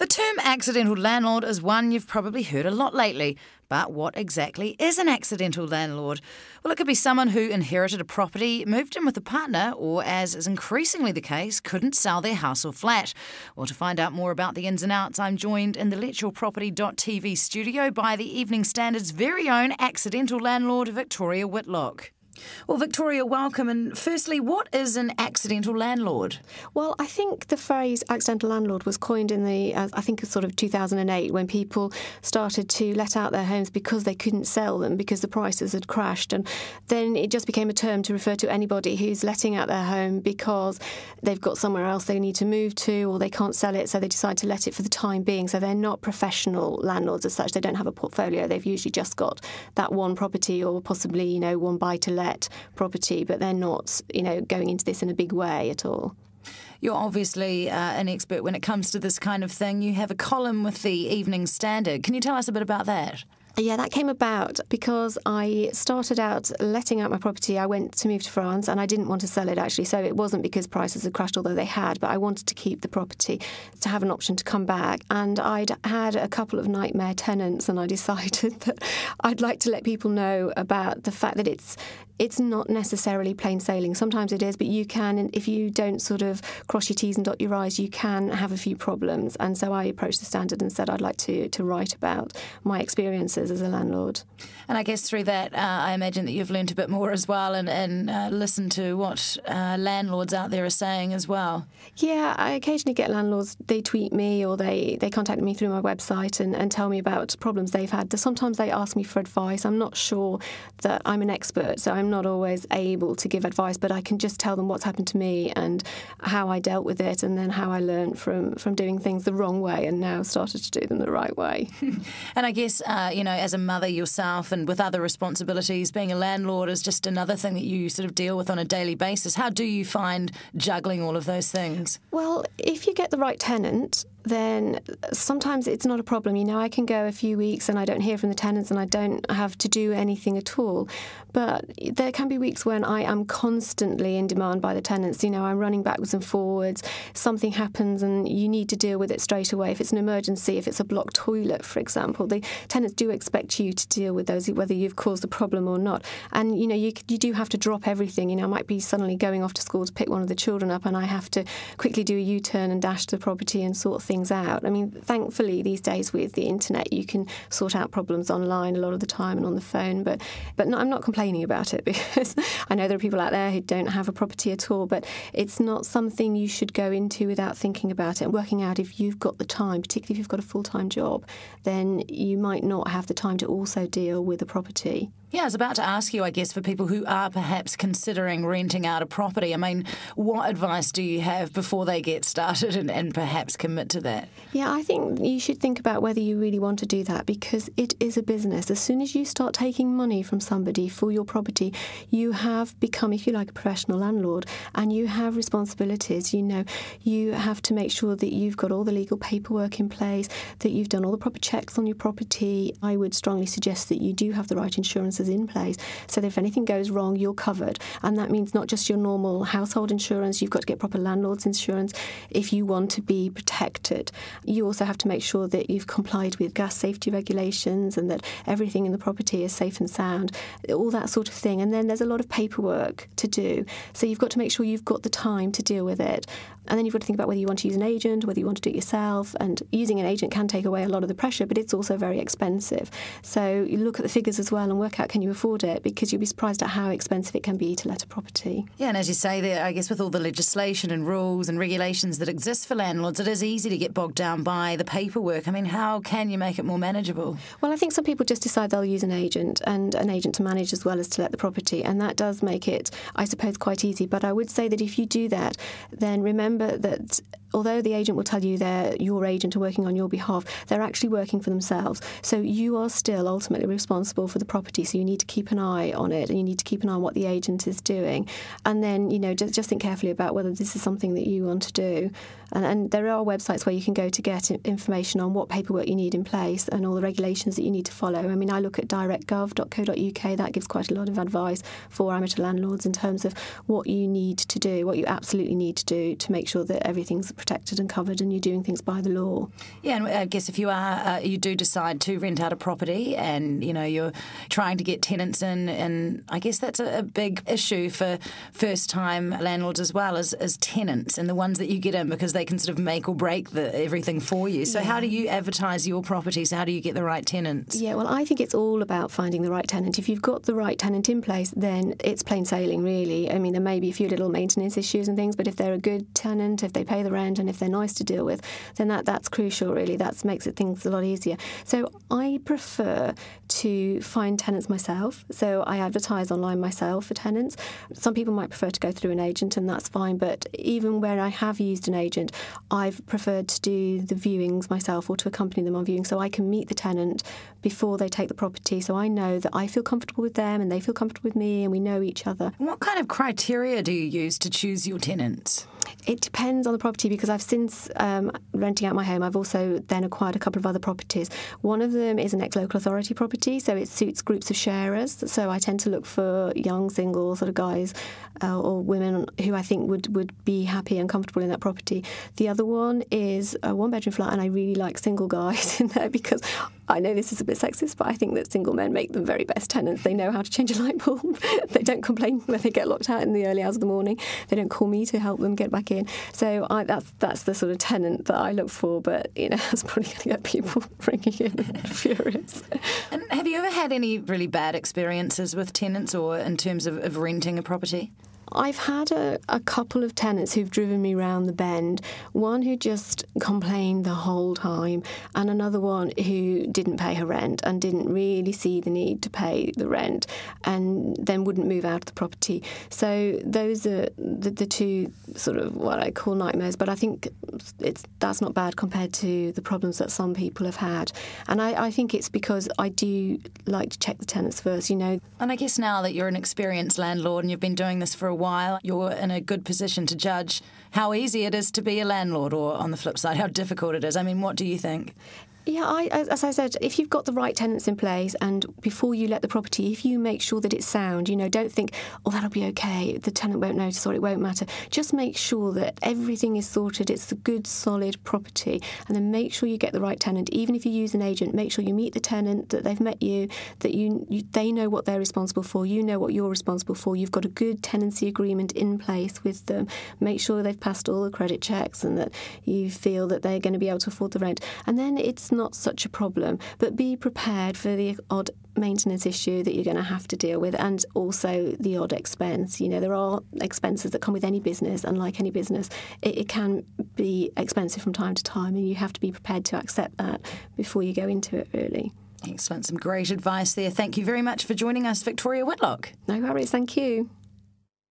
The term accidental landlord is one you've probably heard a lot lately. But what exactly is an accidental landlord? Well, it could be someone who inherited a property, moved in with a partner, or, as is increasingly the case, couldn't sell their house or flat. Well, to find out more about the ins and outs, I'm joined in the LetYourProperty.tv studio by the Evening Standard's very own accidental landlord, Victoria Whitlock. Well, Victoria, welcome. And firstly, what is an accidental landlord? Well, I think the phrase accidental landlord was coined in I think sort of 2008, when people started to let out their homes because they couldn't sell them because the prices had crashed. And then it just became a term to refer to anybody who's letting out their home because they've got somewhere else they need to move to, or they can't sell it, so they decide to let it for the time being. So they're not professional landlords as such. They don't have a portfolio. They've usually just got that one property, or possibly, one buy-to-let property, but they're not, going into this in a big way at all. You're obviously an expert when it comes to this kind of thing. You have a column with the Evening Standard. Can you tell us a bit about that? Yeah, that came about because I started out letting out my property. I went to move to France and I didn't want to sell it, actually. So it wasn't because prices had crashed, although they had, but I wanted to keep the property to have an option to come back. And I'd had a couple of nightmare tenants, and I decided that I'd like to let people know about the fact that it's not necessarily plain sailing. Sometimes it is, but you can, and if you don't sort of cross your T's and dot your I's, you can have a few problems. And so I approached the Standard and said I'd like to write about my experiences as a landlord. And I guess through that, I imagine that you've learnt a bit more as well, and listened to what landlords out there are saying as well. Yeah, I occasionally get landlords, they tweet me or they contact me through my website and tell me about problems they've had. Sometimes they ask me for advice. I'm not sure that I'm an expert, so I'm not always able to give advice, but I can just tell them what's happened to me and how I dealt with it, and then how I learned from doing things the wrong way and now started to do them the right way. And I guess, as a mother yourself and with other responsibilities, being a landlord is just another thing that you sort of deal with on a daily basis. How do you find juggling all of those things? Well, if you get the right tenant, then sometimes it's not a problem. I can go a few weeks and I don't hear from the tenants and I don't have to do anything at all. But there can be weeks when I am constantly in demand by the tenants. I'm running backwards and forwards. Something happens and you need to deal with it straight away. If it's an emergency, if it's a blocked toilet, for example, the tenants do expect you to deal with those, whether you've caused a problem or not. And, you do have to drop everything. I might be suddenly going off to school to pick one of the children up and I have to quickly do a U-turn and dash to the property and sort things out. I mean, thankfully, these days with the internet, you can sort out problems online a lot of the time and on the phone. But no, I'm not complaining about it, because I know there are people out there who don't have a property at all. But it's not something you should go into without thinking about it and working out if you've got the time, particularly if you've got a full-time job, then you might not have the time to also deal with a property. Yeah, I was about to ask you, I guess, for people who are perhaps considering renting out a property, I mean, what advice do you have before they get started and perhaps commit to that? Yeah, I think you should think about whether you really want to do that, because it is a business. As soon as you start taking money from somebody for your property, you have become, if you like, a professional landlord, and you have responsibilities. You have to make sure that you've got all the legal paperwork in place, that you've done all the proper checks on your property. I would strongly suggest that you do have the right insurances in place, so that if anything goes wrong, you're covered. And that means not just your normal household insurance, you've got to get proper landlord's insurance if you want to be protected. You also have to make sure that you've complied with gas safety regulations and that everything in the property is safe and sound, all that sort of thing. And then there's a lot of paperwork to do, so you've got to make sure you've got the time to deal with it. And then you've got to think about whether you want to use an agent, whether you want to do it yourself. And using an agent can take away a lot of the pressure, but it's also very expensive. So you look at the figures as well and work out, can you afford it? Because you'll be surprised at how expensive it can be to let a property. Yeah, and as you say there, I guess with all the legislation and rules and regulations that exist for landlords, it is easy to get bogged down by the paperwork. I mean, how can you make it more manageable? Well, I think some people just decide they'll use an agent, and an agent to manage as well as to let the property. And that does make it, I suppose, quite easy. But I would say that if you do that, then remember that although the agent will tell you they're your agent and working on your behalf, they're actually working for themselves. So you are still ultimately responsible for the property. So you need to keep an eye on it, and you need to keep an eye on what the agent is doing. And then, just think carefully about whether this is something that you want to do. And there are websites where you can go to get information on what paperwork you need in place and all the regulations that you need to follow. I mean, I look at directgov.co.uk. That gives quite a lot of advice for amateur landlords in terms of what you need to do, what you absolutely need to do to make sure that everything's protected and covered and you're doing things by the law. Yeah, and I guess if you do decide to rent out a property and, you're trying to get tenants in, and I guess that's a big issue for first-time landlords as well as tenants and the ones that you get in, because they can sort of make or break everything for you. So how do you advertise your properties? How do you get the right tenants? Yeah, well, I think it's all about finding the right tenant. If you've got the right tenant in place, then it's plain sailing, really. I mean, there may be a few little maintenance issues and things, but if they're a good tenant, if they pay the rent and if they're nice to deal with, then that's crucial, really. That makes things a lot easier. So I prefer to find tenants myself. So I advertise online myself for tenants. Some people might prefer to go through an agent, and that's fine. But even where I have used an agent, I've preferred to do the viewings myself or to accompany them on viewing, so I can meet the tenant before they take the property. So I know that I feel comfortable with them and they feel comfortable with me and we know each other. What kind of criteria do you use to choose your tenants? It depends on the property, because I've since renting out my home, I've also then acquired a couple of other properties. One of them is an ex-local authority property, so it suits groups of sharers. So I tend to look for young, single sort of guys or women who I think would be happy and comfortable in that property. The other one is a one-bedroom flat, and I really like single guys in there, because I know this is a bit sexist, but I think that single men make the very best tenants. They know how to change a light bulb. They don't complain when they get locked out in the early hours of the morning. They don't call me to help them get back in. So that's the sort of tenant that I look for, but that's probably going to get people ringing in and furious. And have you ever had any really bad experiences with tenants or in terms of renting a property? I've had a couple of tenants who've driven me round the bend. One who just complained the whole time, and another one who didn't pay her rent and didn't really see the need to pay the rent and then wouldn't move out of the property. So those are the two sort of what I call nightmares, but I think that's not bad compared to the problems that some people have had. And I think it's because I do like to check the tenants first, And I guess now that you're an experienced landlord and you've been doing this for a while, you're in a good position to judge how easy it is to be a landlord, or on the flip side, how difficult it is. I mean, what do you think? Yeah, as I said, if you've got the right tenants in place and before you let the property, if you make sure that it's sound, don't think, that'll be okay, the tenant won't notice or it won't matter. Just make sure that everything is sorted, it's a good, solid property, and then make sure you get the right tenant. Even if you use an agent, make sure you meet the tenant, that they've met you, that they know what they're responsible for, you know what you're responsible for, you've got a good tenancy agreement in place with them. Make sure they've passed all the credit checks and that you feel that they're going to be able to afford the rent. And then it's not such a problem, but be prepared for the odd maintenance issue that you're going to have to deal with, and also the odd expense. There are expenses that come with any business, and like any business, it can be expensive from time to time, and you have to be prepared to accept that before you go into it, really. Excellent. Some great advice there. Thank you very much for joining us, Victoria Whitlock. No worries. Thank you.